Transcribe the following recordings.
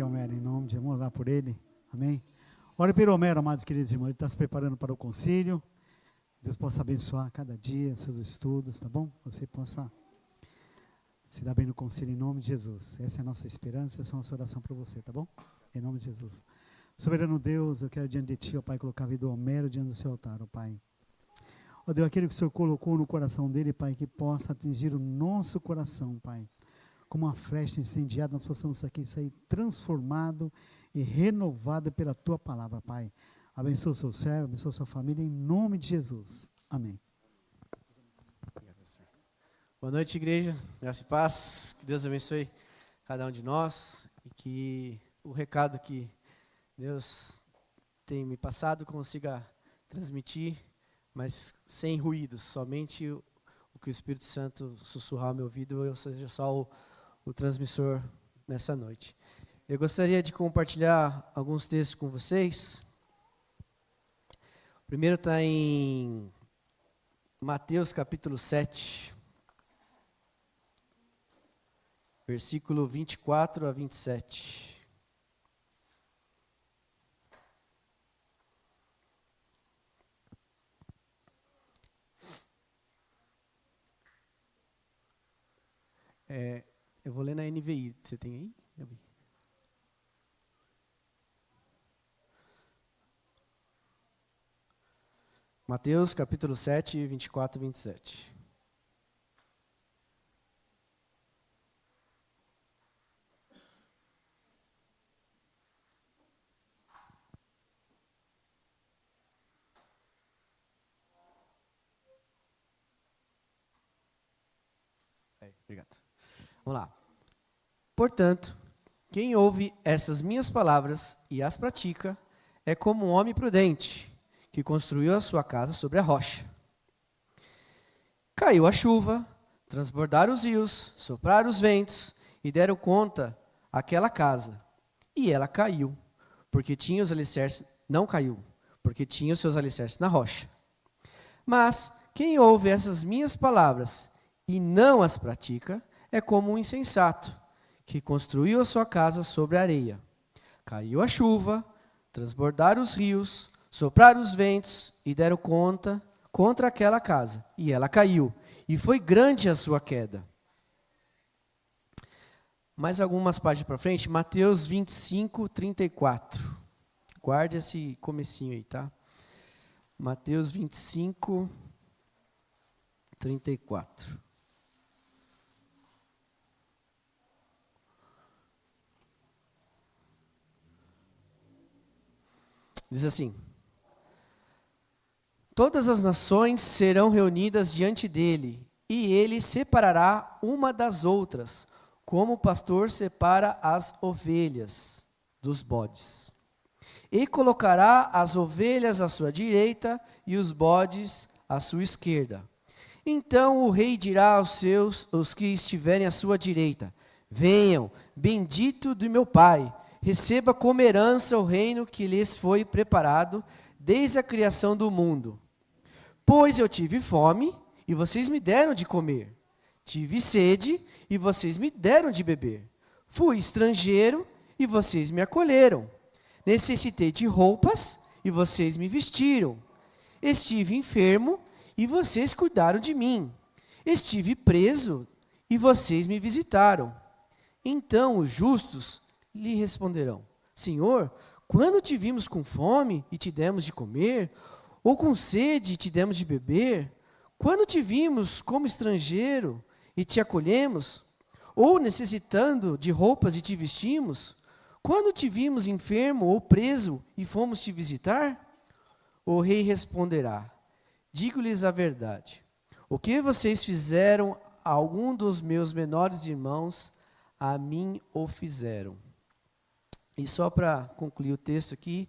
aqui, Homero, em nome de Jesus, vamos orar por ele, amém? Ore pelo Homero, amados queridos irmãos, ele está se preparando para o concílio, Deus possa abençoar cada dia seus estudos, tá bom? Você possa se dar bem no concílio em nome de Jesus, essa é a nossa esperança, essa é a nossa oração para você, tá bom? Em nome de Jesus. Soberano Deus, eu quero diante de Ti, ó Pai, colocar a vida do Homero diante do Seu altar, ó Pai. Ó Deus, aquilo que o Senhor colocou no coração dele, Pai, que possa atingir o nosso coração, Pai. Como uma flecha incendiada, nós possamos aqui sair transformado e renovado pela Tua palavra, Pai. Abençoa o seu servo, abençoa a sua família, em nome de Jesus. Amém. Boa noite, igreja. Graça e paz. Que Deus abençoe cada um de nós e que o recado que Deus tem me passado consiga transmitir, mas sem ruídos, somente o que o Espírito Santo sussurrar ao meu ouvido, eu seja só o transmissor nessa noite. Eu gostaria de compartilhar alguns textos com vocês. O primeiro está em Mateus capítulo 7, versículo 24 a 27. Eu vou ler na NVI. Você tem aí, Gabi? Mateus capítulo 7, 24 e 27. Obrigado. Vamos lá. Portanto, quem ouve essas minhas palavras e as pratica é como um homem prudente que construiu a sua casa sobre a rocha. Caiu a chuva, transbordaram os rios, sopraram os ventos e deram conta àquela casa. E ela caiu, porque tinha os alicerces, não caiu, porque tinha os seus alicerces na rocha. Mas quem ouve essas minhas palavras e não as pratica é como um insensato que construiu a sua casa sobre a areia. Caiu a chuva, transbordaram os rios, sopraram os ventos e deram conta contra aquela casa. E ela caiu, e foi grande a sua queda. Mais algumas páginas para frente, Mateus 25, 34. Guarde esse comecinho aí, tá? Mateus 25, 34. Diz assim: todas as nações serão reunidas diante dele, e ele separará uma das outras, como o pastor separa as ovelhas dos bodes. E colocará as ovelhas à sua direita e os bodes à sua esquerda. Então o rei dirá aos que estiverem à sua direita: venham, bendito do meu Pai, receba como herança o reino que lhes foi preparado desde a criação do mundo. Pois eu tive fome, e vocês me deram de comer. Tive sede, e vocês me deram de beber. Fui estrangeiro, e vocês me acolheram. Necessitei de roupas, e vocês me vestiram. Estive enfermo, e vocês cuidaram de mim. Estive preso, e vocês me visitaram. Então os justos lhe responderão: Senhor, quando te vimos com fome e te demos de comer, ou com sede e te demos de beber? Quando te vimos como estrangeiro e te acolhemos, ou necessitando de roupas e te vestimos? Quando te vimos enfermo ou preso e fomos te visitar? O rei responderá: digo-lhes a verdade. O que vocês fizeram a algum dos meus menores irmãos, a mim o fizeram. E só para concluir o texto aqui,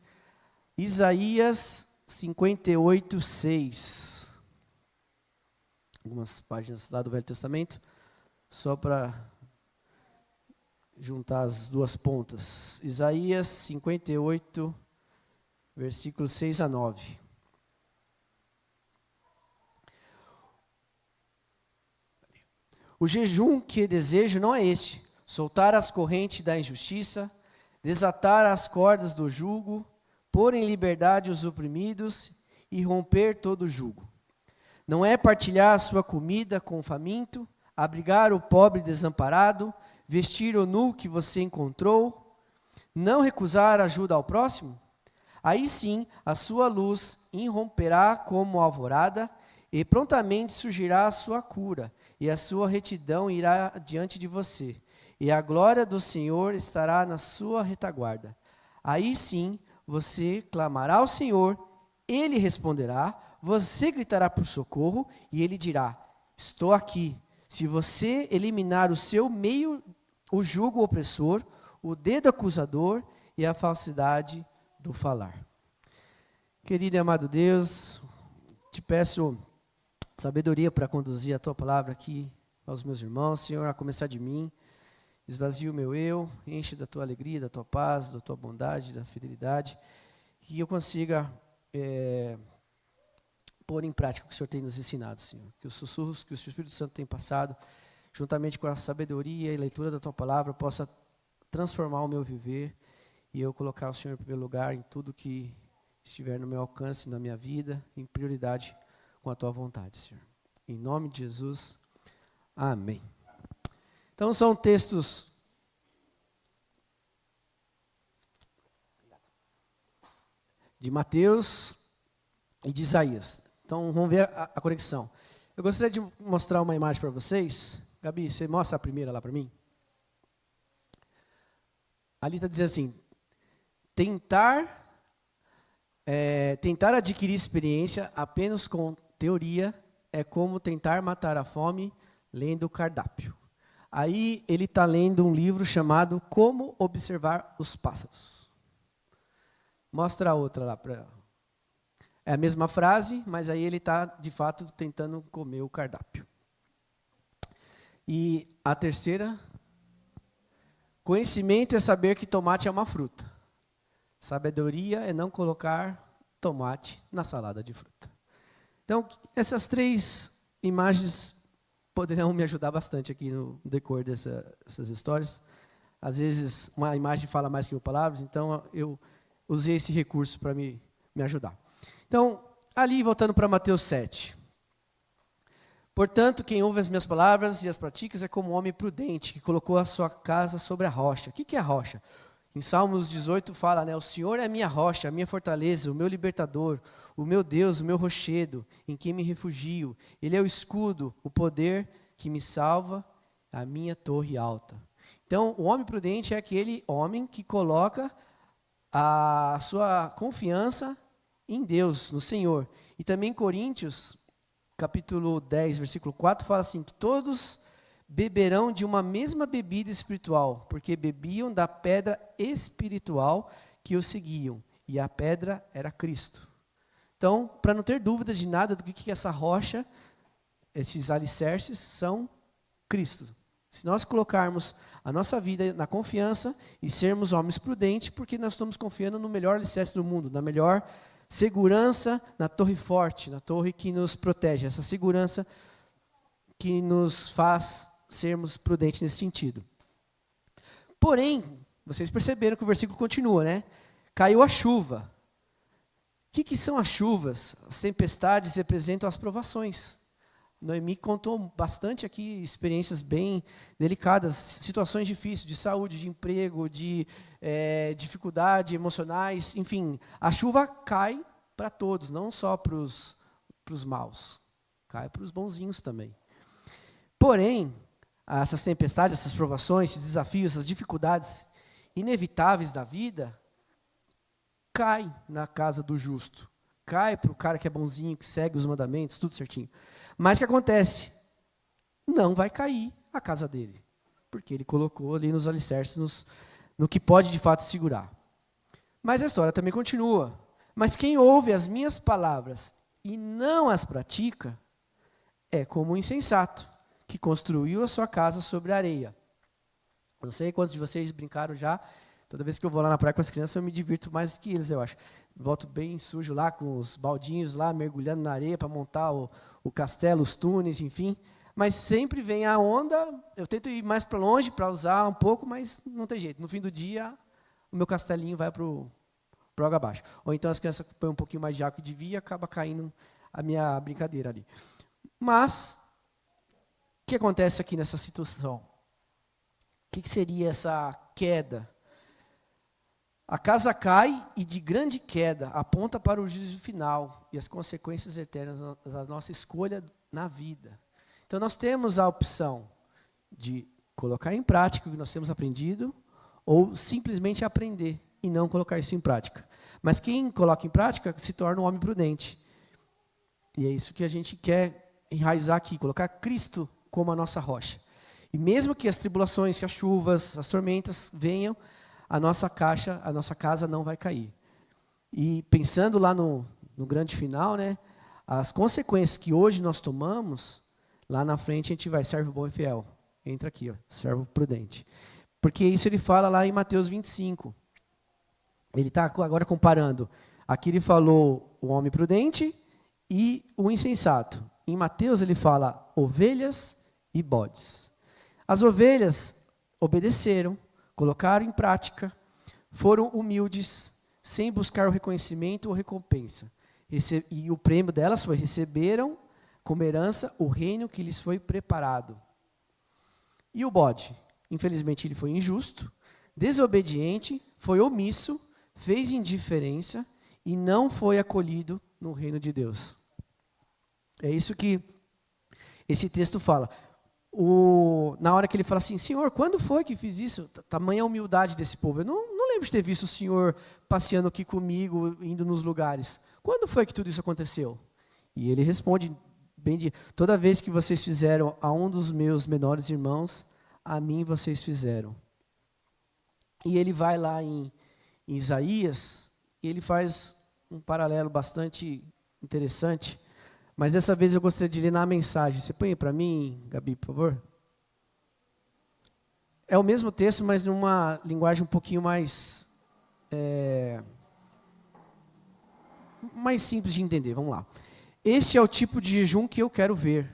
Isaías 58, 6. Algumas páginas lá do Velho Testamento, só para juntar as duas pontas. Isaías 58, versículos 6 a 9. O jejum que desejo não é este: soltar as correntes da injustiça, desatar as cordas do jugo, pôr em liberdade os oprimidos e romper todo o jugo. Não é partilhar a sua comida com o faminto, abrigar o pobre desamparado, vestir o nu que você encontrou, não recusar ajuda ao próximo? Aí sim, a sua luz irromperá como a alvorada, e prontamente surgirá a sua cura, e a sua retidão irá diante de você, e a glória do Senhor estará na sua retaguarda. Aí sim, você clamará ao Senhor, Ele responderá, você gritará por socorro, e Ele dirá, estou aqui. Se você eliminar o seu meio, o jugo opressor, o dedo acusador e a falsidade do falar. Querido e amado Deus, te peço sabedoria para conduzir a tua palavra aqui aos meus irmãos, Senhor, a começar de mim. Esvazia o meu eu, enche da tua alegria, da tua paz, da tua bondade, da fidelidade, que eu consiga pôr em prática o que o Senhor tem nos ensinado, Senhor. Que os sussurros que o Espírito Santo tem passado, juntamente com a sabedoria e leitura da tua palavra, possa transformar o meu viver e eu colocar o Senhor em primeiro lugar em tudo que estiver no meu alcance, na minha vida, em prioridade com a tua vontade, Senhor. Em nome de Jesus, amém. Então são textos de Mateus e de Isaías. Então vamos ver a conexão. Eu gostaria de mostrar uma imagem para vocês. Gabi, você mostra a primeira lá para mim? Ali está dizendo assim, tentar adquirir experiência apenas com teoria é como tentar matar a fome lendo o cardápio. Aí ele está lendo um livro chamado Como Observar os Pássaros. Mostra a outra lá. É a mesma frase, mas aí ele está, de fato, tentando comer o cardápio. E a terceira, conhecimento é saber que tomate é uma fruta. Sabedoria é não colocar tomate na salada de fruta. Então, essas três imagens poderão me ajudar bastante aqui no decor dessas histórias. Às vezes, uma imagem fala mais que mil palavras, então eu usei esse recurso para me ajudar. Então, ali, voltando para Mateus 7. Portanto, quem ouve as minhas palavras e as pratica é como um homem prudente, que colocou a sua casa sobre a rocha. O que é a rocha? Em Salmos 18 fala, né? O Senhor é a minha rocha, a minha fortaleza, o meu libertador, o meu Deus, o meu rochedo, em quem me refugio. Ele é o escudo, o poder que me salva, a minha torre alta. Então, o homem prudente é aquele homem que coloca a sua confiança em Deus, no Senhor. E também em Coríntios, capítulo 10, versículo 4, fala assim, que todos beberão de uma mesma bebida espiritual, porque bebiam da pedra espiritual que os seguiam, e a pedra era Cristo. Então, para não ter dúvidas de nada do que essa rocha, esses alicerces, são Cristo. Se nós colocarmos a nossa vida na confiança e sermos homens prudentes, porque nós estamos confiando no melhor alicerce do mundo, na melhor segurança, na torre forte, na torre que nos protege, essa segurança que nos faz sermos prudentes nesse sentido. Porém, vocês perceberam que o versículo continua, né? Caiu a chuva. O que são as chuvas? As tempestades representam as provações. Noemi contou bastante aqui experiências bem delicadas, situações difíceis de saúde, de emprego, de dificuldade emocionais, enfim. A chuva cai para todos, não só para os maus, cai para os bonzinhos também. Porém, essas tempestades, essas provações, esses desafios, essas dificuldades inevitáveis da vida, cai na casa do justo. Cai para o cara que é bonzinho, que segue os mandamentos, tudo certinho. Mas o que acontece? Não vai cair a casa dele, porque ele colocou ali nos alicerces, no que pode de fato segurar. Mas a história também continua. Mas quem ouve as minhas palavras e não as pratica, é como um insensato, que construiu a sua casa sobre a areia. Não sei quantos de vocês brincaram já. Toda vez que eu vou lá na praia com as crianças, eu me divirto mais que eles, eu acho. Volto bem sujo lá, com os baldinhos lá, mergulhando na areia para montar o castelo, os túneis, enfim. Mas sempre vem a onda, eu tento ir mais para longe para usar um pouco, mas não tem jeito. No fim do dia, o meu castelinho vai pro água abaixo. Ou então as crianças põem um pouquinho mais de água que devia e acaba caindo a minha brincadeira ali. Mas, o que acontece aqui nessa situação? O que seria essa queda? A casa cai e de grande queda aponta para o juízo final e as consequências eternas da nossa escolha na vida. Então nós temos a opção de colocar em prática o que nós temos aprendido ou simplesmente aprender e não colocar isso em prática. Mas quem coloca em prática se torna um homem prudente. E é isso que a gente quer enraizar aqui, colocar Cristo como a nossa rocha. E mesmo que as tribulações, que as chuvas, as tormentas venham, a nossa casa não vai cair. E pensando lá no grande final, né, as consequências que hoje nós tomamos, lá na frente a gente vai, servo bom e fiel. Entra aqui, ó, servo prudente. Porque isso ele fala lá em Mateus 25. Ele está agora comparando. Aqui ele falou o homem prudente e o insensato. Em Mateus ele fala ovelhas e bodes. As ovelhas obedeceram, colocaram em prática, foram humildes, sem buscar o reconhecimento ou recompensa. E o prêmio delas foi, receberam como herança o reino que lhes foi preparado. E o bode? Infelizmente ele foi injusto, desobediente, foi omisso, fez indiferença e não foi acolhido no reino de Deus. É isso que esse texto fala. Na hora que ele fala assim, Senhor, quando foi que fiz isso? Tamanha humildade desse povo. Eu não lembro de ter visto o Senhor passeando aqui comigo, indo nos lugares. Quando foi que tudo isso aconteceu? E ele responde, toda vez que vocês fizeram a um dos meus menores irmãos, a mim vocês fizeram. E ele vai lá em Isaías, e ele faz um paralelo bastante interessante, mas dessa vez eu gostaria de ler na mensagem. Você põe para mim, Gabi, por favor? É o mesmo texto, mas numa linguagem um pouquinho mais simples de entender. Vamos lá. Este é o tipo de jejum que eu quero ver.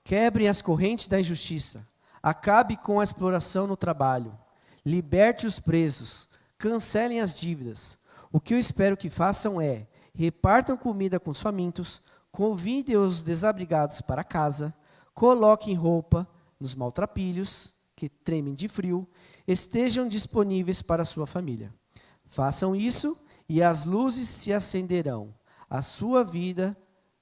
Quebrem as correntes da injustiça. Acabe com a exploração no trabalho. Liberte os presos. Cancelem as dívidas. O que eu espero que façam é: repartam comida com os famintos, convidem os desabrigados para casa, coloquem roupa nos maltrapilhos, que tremem de frio, estejam disponíveis para a sua família. Façam isso e as luzes se acenderão. A sua vida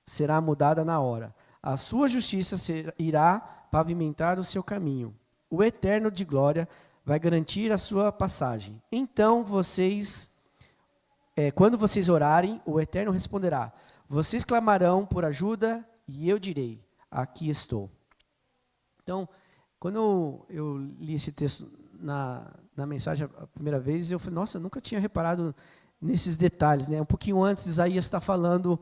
será mudada na hora. A sua justiça irá pavimentar o seu caminho. O Eterno de glória vai garantir a sua passagem. Então quando vocês orarem, o Eterno responderá. Vocês clamarão por ajuda e eu direi, aqui estou. Então, quando eu li esse texto na mensagem a primeira vez, eu falei, nossa, eu nunca tinha reparado nesses detalhes, né? Um pouquinho antes, Isaías está falando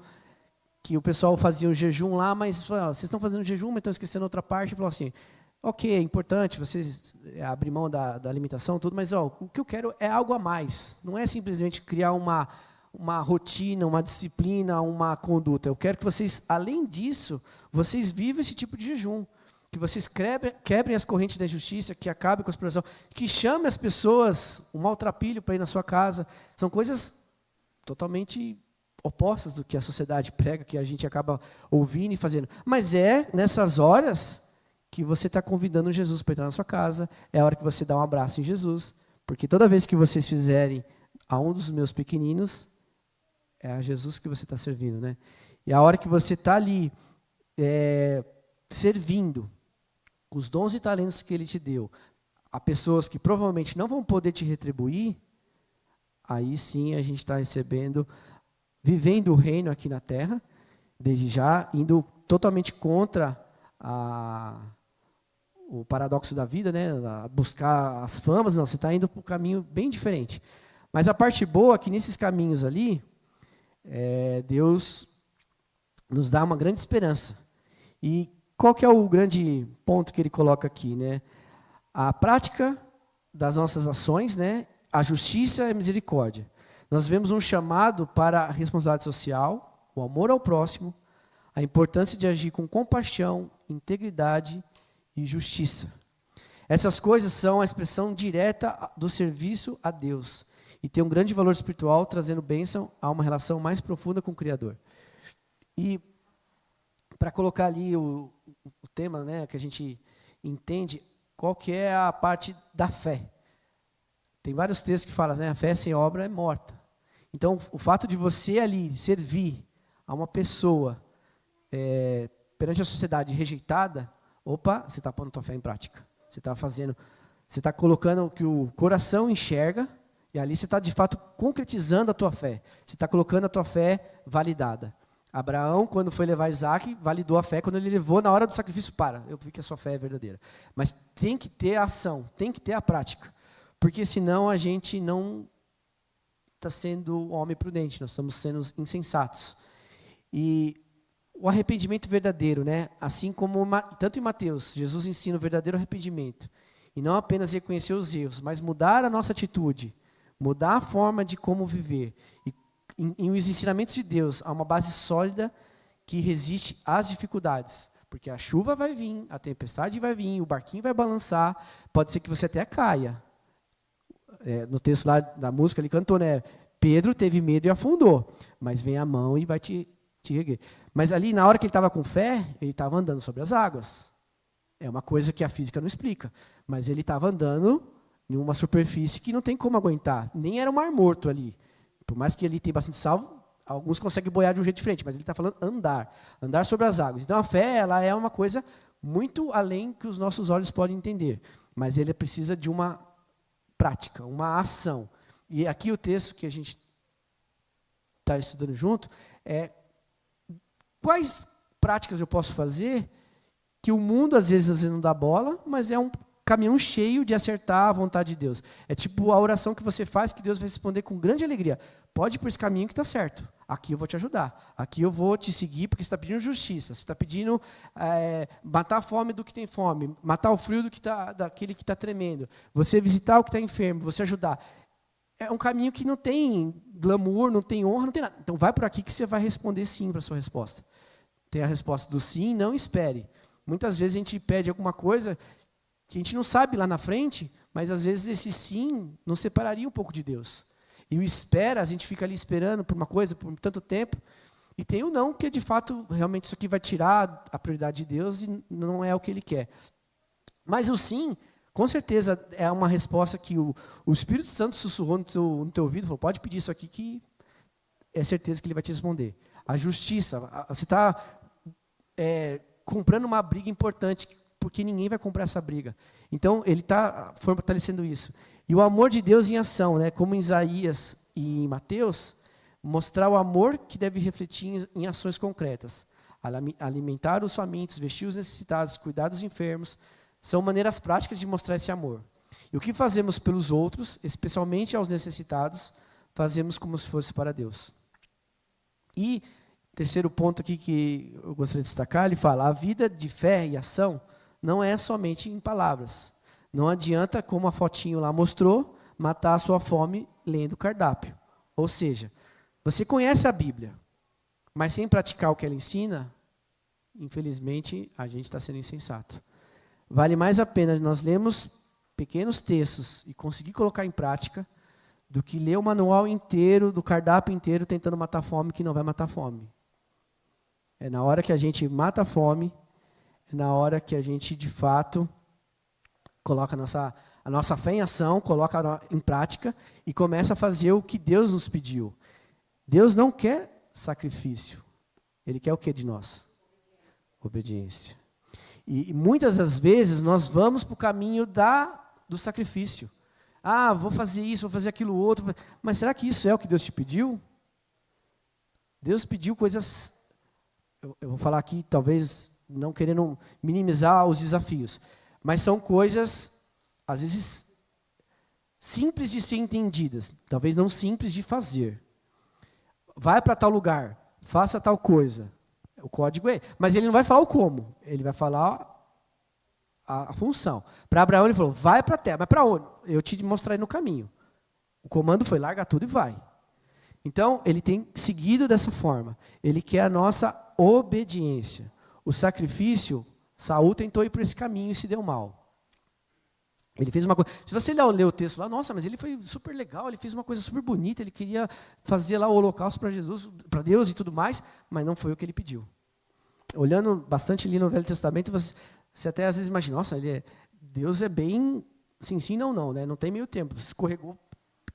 que o pessoal fazia um jejum lá, mas vocês estão fazendo jejum, mas estão esquecendo outra parte. Falou assim, ok, é importante vocês abrir mão da alimentação, tudo, mas o que eu quero é algo a mais. Não é simplesmente criar uma rotina, uma disciplina, uma conduta. Eu quero que vocês, além disso, vocês vivam esse tipo de jejum. Que vocês quebrem as correntes da injustiça, que acabem com a exploração, que chamem as pessoas, um maltrapilho para ir na sua casa. São coisas totalmente opostas do que a sociedade prega, que a gente acaba ouvindo e fazendo. Mas é nessas horas que você está convidando Jesus para entrar na sua casa, é a hora que você dá um abraço em Jesus, porque toda vez que vocês fizerem a um dos meus pequeninos, é a Jesus que você está servindo, né? E a hora que você está ali servindo, os dons e talentos que Ele te deu, a pessoas que provavelmente não vão poder te retribuir, aí sim a gente está vivendo o reino aqui na terra, desde já, indo totalmente contra o paradoxo da vida, né? Buscar as famas, não, você está indo para um caminho bem diferente. Mas a parte boa é que nesses caminhos ali, Deus nos dá uma grande esperança. E qual que é o grande ponto que ele coloca aqui, né? A prática das nossas ações, né? A justiça e a misericórdia. Nós vemos um chamado para a responsabilidade social, o amor ao próximo, a importância de agir com compaixão, integridade e justiça. Essas coisas são a expressão direta do serviço a Deus e tem um grande valor espiritual, trazendo bênção a uma relação mais profunda com o Criador. E para colocar ali o tema, né, que a gente entende, qual que é a parte da fé. Tem vários textos que falam, né, a fé sem obra é morta. Então, o fato de você ali servir a uma pessoa perante a sociedade rejeitada, opa, você está pondo a tua fé em prática. Você está colocando o que o coração enxerga, e ali você está, de fato, concretizando a tua fé. Você está colocando a tua fé validada. Abraão, quando foi levar Isaac, validou a fé. Quando ele levou, na hora do sacrifício, eu vi que a sua fé é verdadeira. Mas tem que ter a ação, tem que ter a prática. Porque senão a gente não está sendo homem prudente, nós estamos sendo insensatos. E o arrependimento verdadeiro, né? Assim como tanto em Mateus, Jesus ensina o verdadeiro arrependimento. E não apenas reconhecer os erros, mas mudar a nossa atitude, mudar a forma de como viver. E em os ensinamentos de Deus, há uma base sólida que resiste às dificuldades. Porque a chuva vai vir, a tempestade vai vir, o barquinho vai balançar, pode ser que você até caia. No texto lá da música, ele cantou, né? Pedro teve medo e afundou, mas vem a mão e vai te erguer. Mas ali, na hora que ele estava com fé, ele estava andando sobre as águas. É uma coisa que a física não explica. Mas ele estava andando em uma superfície que não tem como aguentar. Nem era um mar morto ali. Por mais que ele tenha bastante sal, alguns conseguem boiar de um jeito diferente, mas ele está falando andar sobre as águas. Então a fé, ela é uma coisa muito além que os nossos olhos podem entender. Mas ele precisa de uma prática, uma ação. E aqui o texto que a gente está estudando junto é quais práticas eu posso fazer que o mundo às vezes não dá bola, mas é um caminhão cheio de acertar a vontade de Deus. É tipo a oração que você faz que Deus vai responder com grande alegria. Pode ir por esse caminho que está certo. Aqui eu vou te ajudar. Aqui eu vou te seguir porque você está pedindo justiça. Você está pedindo matar a fome do que tem fome. Matar o frio daquele que está tremendo. Você visitar o que está enfermo. Você ajudar. É um caminho que não tem glamour, não tem honra, não tem nada. Então vai por aqui que você vai responder sim para a sua resposta. Tem a resposta do sim, não espere. Muitas vezes a gente pede alguma coisa que a gente não sabe lá na frente, mas às vezes esse sim nos separaria um pouco de Deus. E o espera, a gente fica ali esperando por uma coisa por tanto tempo, e tem o não, que de fato, realmente isso aqui vai tirar a prioridade de Deus e não é o que Ele quer. Mas o sim, com certeza, é uma resposta que o Espírito Santo sussurrou no teu ouvido, falou, pode pedir isso aqui que é certeza que Ele vai te responder. A justiça, você está comprando uma briga importante, porque ninguém vai comprar essa briga. Então, ele está fortalecendo isso. E o amor de Deus em ação, né? Como em Isaías e em Mateus, mostrar o amor que deve refletir em ações concretas. Alimentar os famintos, vestir os necessitados, cuidar dos enfermos, são maneiras práticas de mostrar esse amor. E o que fazemos pelos outros, especialmente aos necessitados, fazemos como se fosse para Deus. E, terceiro ponto aqui que eu gostaria de destacar, ele fala, a vida de fé e ação não é somente em palavras. Não adianta, como a fotinho lá mostrou, matar a sua fome lendo o cardápio. Ou seja, você conhece a Bíblia, mas sem praticar o que ela ensina, infelizmente, a gente está sendo insensato. Vale mais a pena nós lermos pequenos textos e conseguir colocar em prática do que ler o manual inteiro, do cardápio inteiro, tentando matar a fome que não vai matar a fome. É na hora que a gente mata a fome, na hora que a gente, de fato, coloca a nossa fé em ação, coloca em prática e começa a fazer o que Deus nos pediu. Deus não quer sacrifício. Ele quer o que de nós? Obediência. E muitas das vezes nós vamos para o caminho do sacrifício. Ah, vou fazer isso, vou fazer aquilo outro. Mas será que isso é o que Deus te pediu? Deus pediu coisas... Eu vou falar aqui, talvez... não querendo minimizar os desafios, mas são coisas, às vezes, simples de ser entendidas, talvez não simples de fazer. Vai para tal lugar, faça tal coisa. O código é, mas ele não vai falar o como, ele vai falar a função. Para Abraão ele falou, vai para a terra, mas para onde? Eu te mostrarei no caminho. O comando foi, larga tudo e vai. Então, ele tem seguido dessa forma. Ele quer a nossa obediência. O sacrifício, Saul tentou ir por esse caminho e se deu mal. Ele fez uma coisa. Se você ler o texto lá, nossa, mas ele foi super legal, ele fez uma coisa super bonita, ele queria fazer lá o holocausto para Jesus, para Deus e tudo mais, mas não foi o que ele pediu. Olhando bastante ali no Velho Testamento, você até às vezes imagina, nossa, Deus é bem sim, não, né? Não tem meio tempo. Escorregou,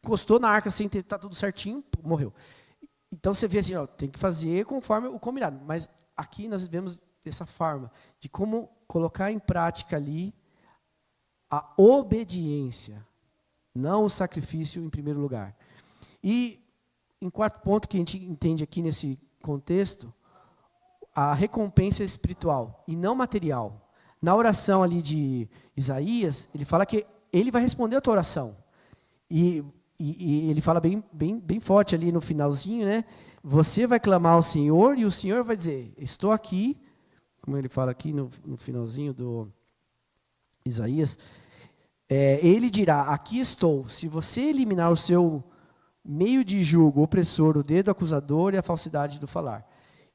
encostou na arca sem tá tudo certinho, morreu. Então você vê assim, ó, tem que fazer conforme o combinado. Mas aqui nós vemos dessa forma, de como colocar em prática ali a obediência, não o sacrifício em primeiro lugar. E, em quarto ponto que a gente entende aqui nesse contexto, a recompensa espiritual e não material. Na oração ali de Isaías, ele fala que ele vai responder a tua oração. E ele fala bem forte ali no finalzinho, né? Você vai clamar ao Senhor e o Senhor vai dizer, estou aqui, como ele fala aqui no finalzinho do Isaías, ele dirá, aqui estou, se você eliminar o seu meio de julgo, opressor, o dedo acusador e a falsidade do falar.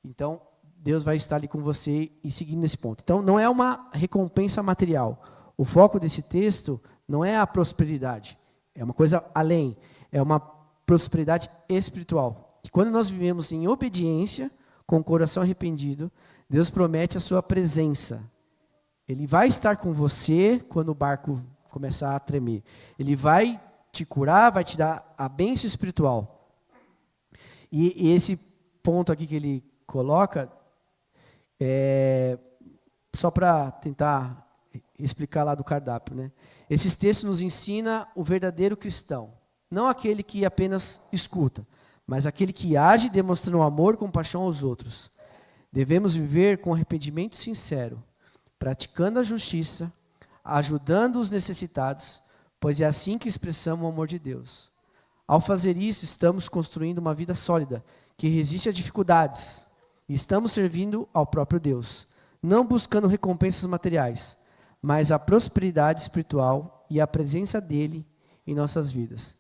Então, Deus vai estar ali com você e seguindo nesse ponto. Então, não é uma recompensa material. O foco desse texto não é a prosperidade, é uma coisa além, é uma prosperidade espiritual. Que quando nós vivemos em obediência, com o coração arrependido, Deus promete a sua presença. Ele vai estar com você quando o barco começar a tremer. Ele vai te curar, vai te dar a bênção espiritual. E esse ponto aqui que ele coloca, só para tentar explicar lá do cardápio, né? Esses textos nos ensinam o verdadeiro cristão. Não aquele que apenas escuta, mas aquele que age demonstrando amor e compaixão aos outros. Devemos viver com arrependimento sincero, praticando a justiça, ajudando os necessitados, pois é assim que expressamos o amor de Deus. Ao fazer isso, estamos construindo uma vida sólida, que resiste às dificuldades, e estamos servindo ao próprio Deus, não buscando recompensas materiais, mas a prosperidade espiritual e a presença dele em nossas vidas.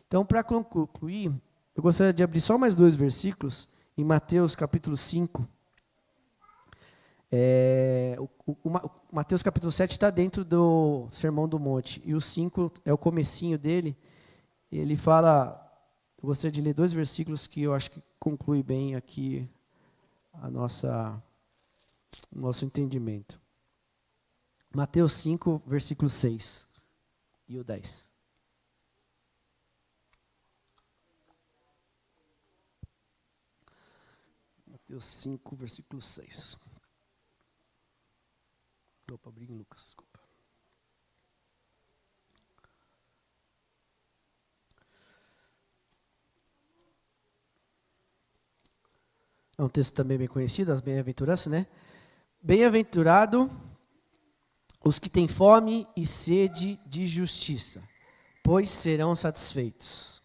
Então, para concluir, eu gostaria de abrir só mais 2 versículos, em Mateus capítulo 5. Mateus capítulo 7 está dentro do Sermão do Monte, e o 5 é o comecinho dele. Ele fala, eu gostaria de ler 2 versículos que eu acho que conclui bem aqui o nosso entendimento. Mateus 5, versículo 6 e o 10. Mateus 5, versículo 6. Opa, abri em Lucas, desculpa. É um texto também bem conhecido, as bem-aventuranças, né? Bem-aventurado os que têm fome e sede de justiça, pois serão satisfeitos.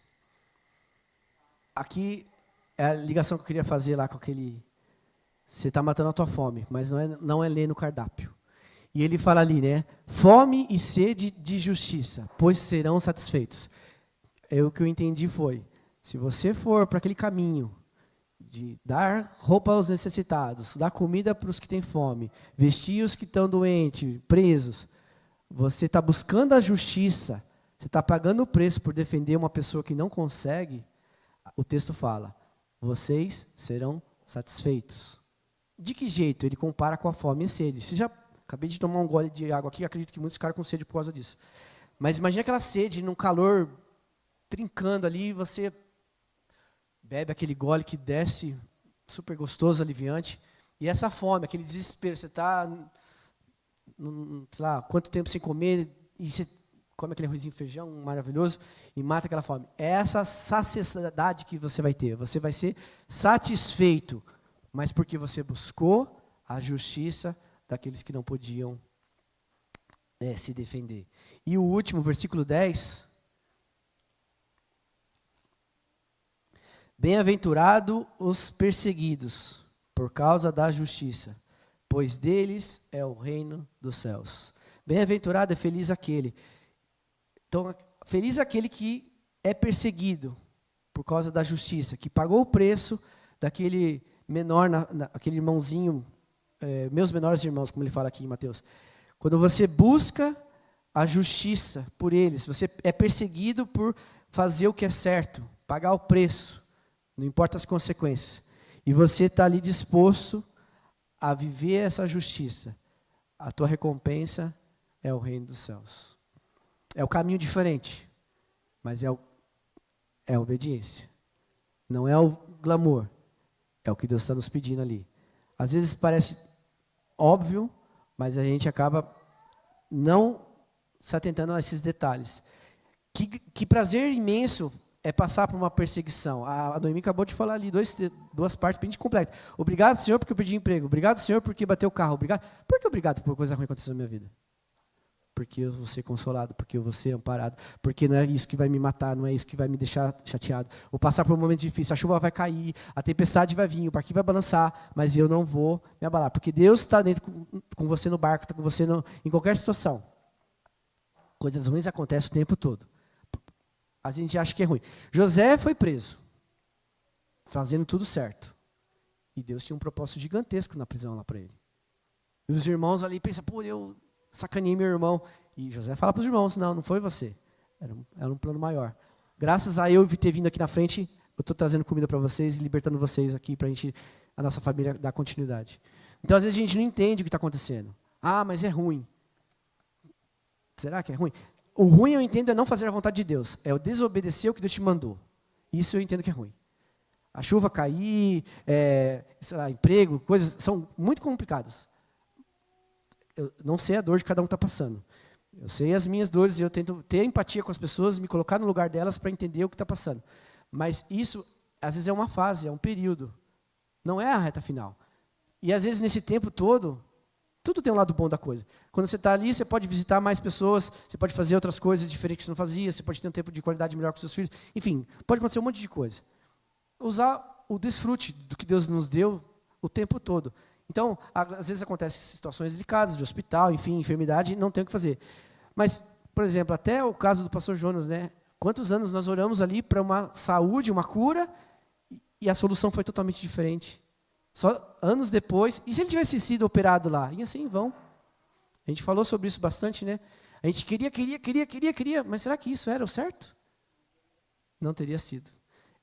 Aqui é a ligação que eu queria fazer lá com aquele... Você está matando a tua fome, mas não é ler no cardápio. E ele fala ali, né? Fome e sede de justiça, pois serão satisfeitos. O que eu entendi foi, se você for para aquele caminho de dar roupa aos necessitados, dar comida para os que têm fome, vestir os que estão doentes, presos, você está buscando a justiça, você está pagando o preço por defender uma pessoa que não consegue, o texto fala, vocês serão satisfeitos. De que jeito? Ele compara com a fome e a sede. Acabei de tomar um gole de água aqui, acredito que muitos ficaram com sede por causa disso. Mas imagine aquela sede, num calor trincando ali, você bebe aquele gole que desce, super gostoso, aliviante. E essa fome, aquele desespero, você está, sei lá, quanto tempo sem comer, e você come aquele arrozinho e feijão maravilhoso, e mata aquela fome. É essa saciedade que você vai ter. Você vai ser satisfeito, mas porque você buscou a justiça daqueles que não podiam se defender. E o último, versículo 10. Bem-aventurado os perseguidos por causa da justiça, pois deles é o reino dos céus. Bem-aventurado é feliz aquele. Então, feliz aquele que é perseguido por causa da justiça, que pagou o preço daquele menor, aquele irmãozinho, meus menores irmãos, como ele fala aqui em Mateus. Quando você busca a justiça por eles, se você é perseguido por fazer o que é certo, pagar o preço, não importa as consequências, e você está ali disposto a viver essa justiça, a tua recompensa é o reino dos céus. É o caminho diferente, mas é a obediência. Não é o glamour, é o que Deus está nos pedindo ali. Às vezes parece óbvio, mas a gente acaba não se atentando a esses detalhes. Que prazer imenso é passar por uma perseguição. A Noemi acabou de falar ali, duas partes bem completas. Obrigado, Senhor, porque eu perdi emprego. Obrigado, Senhor, porque bateu o carro. Obrigado. Por que obrigado por coisa ruim acontecer na minha vida? Porque eu vou ser consolado, porque eu vou ser amparado, porque não é isso que vai me matar, não é isso que vai me deixar chateado. Vou passar por um momento difícil, a chuva vai cair, a tempestade vai vir, o barquinho vai balançar, mas eu não vou me abalar, porque Deus está dentro com você no barco, está com você em qualquer situação. Coisas ruins acontecem o tempo todo. A gente acha que é ruim. José foi preso, fazendo tudo certo. E Deus tinha um propósito gigantesco na prisão lá para ele. E os irmãos ali pensam, pô, eu sacaneei meu irmão. E José fala para os irmãos, não foi você. Era um plano maior. Graças a eu ter vindo aqui na frente, eu estou trazendo comida para vocês e libertando vocês aqui para a nossa família dar continuidade. Então, às vezes, a gente não entende o que está acontecendo. Ah, mas é ruim. Será que é ruim? O ruim, eu entendo, é não fazer a vontade de Deus. É o desobedecer o que Deus te mandou. Isso eu entendo que é ruim. A chuva cair, sei lá, emprego, coisas são muito complicadas. Eu não sei a dor de cada um está passando. Eu sei as minhas dores e eu tento ter empatia com as pessoas, me colocar no lugar delas para entender o que está passando. Mas isso, às vezes, é uma fase, é um período. Não é a reta final. E, às vezes, nesse tempo todo, tudo tem um lado bom da coisa. Quando você está ali, você pode visitar mais pessoas, você pode fazer outras coisas diferentes que você não fazia, você pode ter um tempo de qualidade melhor com seus filhos. Enfim, pode acontecer um monte de coisa. Usar o desfrute do que Deus nos deu o tempo todo. Então, às vezes acontecem situações delicadas, de hospital, enfim, enfermidade, não tem o que fazer. Mas, por exemplo, até o caso do pastor Jonas, né? Quantos anos nós oramos ali para uma saúde, uma cura, e a solução foi totalmente diferente. Só anos depois, e se ele tivesse sido operado lá? Ia ser em vão. A gente falou sobre isso bastante, né? A gente queria, mas será que isso era o certo? Não teria sido.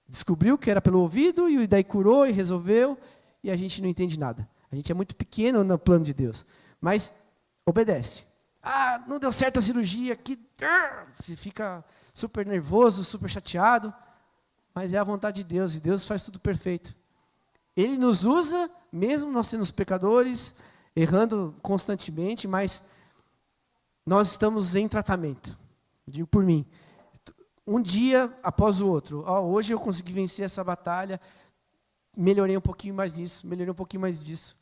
Descobriu que era pelo ouvido, e daí curou e resolveu, e a gente não entende nada. A gente é muito pequeno no plano de Deus, mas obedece. Ah, não deu certo a cirurgia, você fica super nervoso, super chateado, mas é a vontade de Deus, e Deus faz tudo perfeito. Ele nos usa, mesmo nós sendo os pecadores, errando constantemente, mas nós estamos em tratamento. Digo por mim, um dia após o outro. Hoje eu consegui vencer essa batalha, melhorei um pouquinho mais nisso, melhorei um pouquinho mais disso.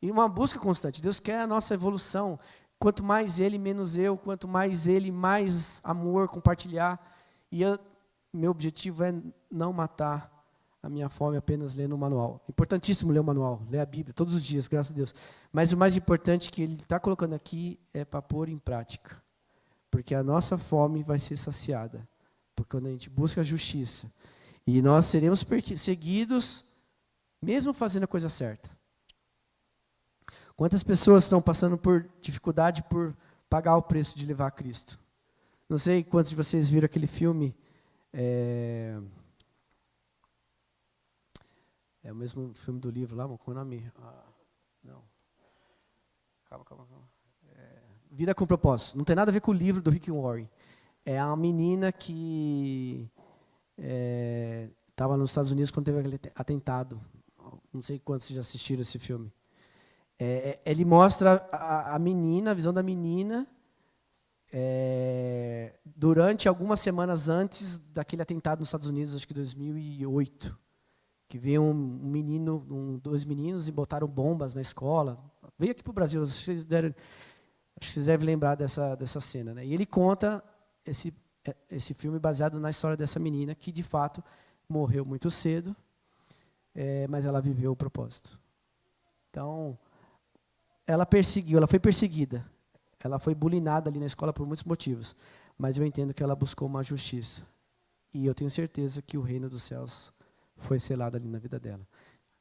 E uma busca constante. Deus quer a nossa evolução. Quanto mais Ele, menos eu. Quanto mais Ele, mais amor, compartilhar. E meu objetivo é não matar a minha fome apenas lendo o manual. Importantíssimo ler o manual, ler a Bíblia todos os dias, graças a Deus. Mas o mais importante que Ele está colocando aqui é para pôr em prática. Porque a nossa fome vai ser saciada. Porque quando a gente busca a justiça. E nós seremos perseguidos, mesmo fazendo a coisa certa. Quantas pessoas estão passando por dificuldade por pagar o preço de levar a Cristo? Não sei quantos de vocês viram aquele filme. É o mesmo filme do livro lá, qual é o nome? Não. Calma. Vida com Propósito. Não tem nada a ver com o livro do Rick Warren. É a menina que estava nos Estados Unidos quando teve aquele atentado. Não sei quantos já assistiram esse filme. Ele mostra a menina, a visão da menina, durante algumas semanas antes daquele atentado nos Estados Unidos, acho que 2008, que veio dois meninos e botaram bombas na escola. Veio aqui para o Brasil, acho que vocês devem lembrar dessa cena, né? E ele conta esse filme baseado na história dessa menina, que de fato morreu muito cedo, mas ela viveu o propósito. Então, ela foi perseguida, ela foi bulinada ali na escola por muitos motivos, mas eu entendo que ela buscou uma justiça. E eu tenho certeza que o reino dos céus foi selado ali na vida dela.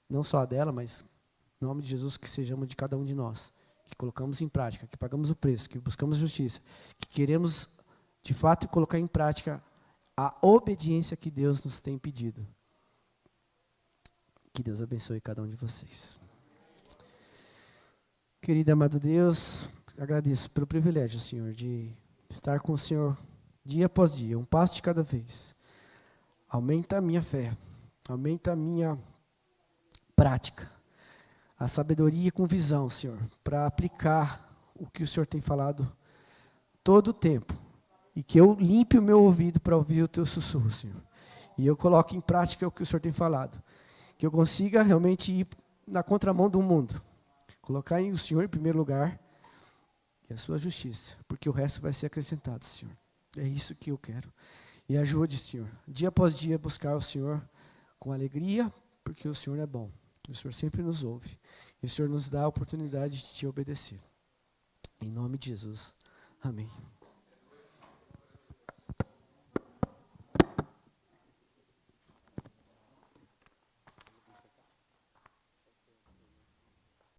Não só a dela, mas, em nome de Jesus, que sejamos de cada um de nós, que colocamos em prática, que pagamos o preço, que buscamos justiça, que queremos, de fato, colocar em prática a obediência que Deus nos tem pedido. Que Deus abençoe cada um de vocês. Querido e amado Deus, agradeço pelo privilégio, Senhor, de estar com o Senhor dia após dia, um passo de cada vez. Aumenta a minha fé, aumenta a minha prática, a sabedoria com visão, Senhor, para aplicar o que o Senhor tem falado todo o tempo. E que eu limpe o meu ouvido para ouvir o teu sussurro, Senhor. E eu coloque em prática o que o Senhor tem falado. Que eu consiga realmente ir na contramão do mundo. Colocar o Senhor em primeiro lugar e a sua justiça, porque o resto vai ser acrescentado, Senhor. É isso que eu quero. E ajude, Senhor, dia após dia buscar o Senhor com alegria, porque o Senhor é bom. O Senhor sempre nos ouve. E o Senhor nos dá a oportunidade de te obedecer. Em nome de Jesus. Amém.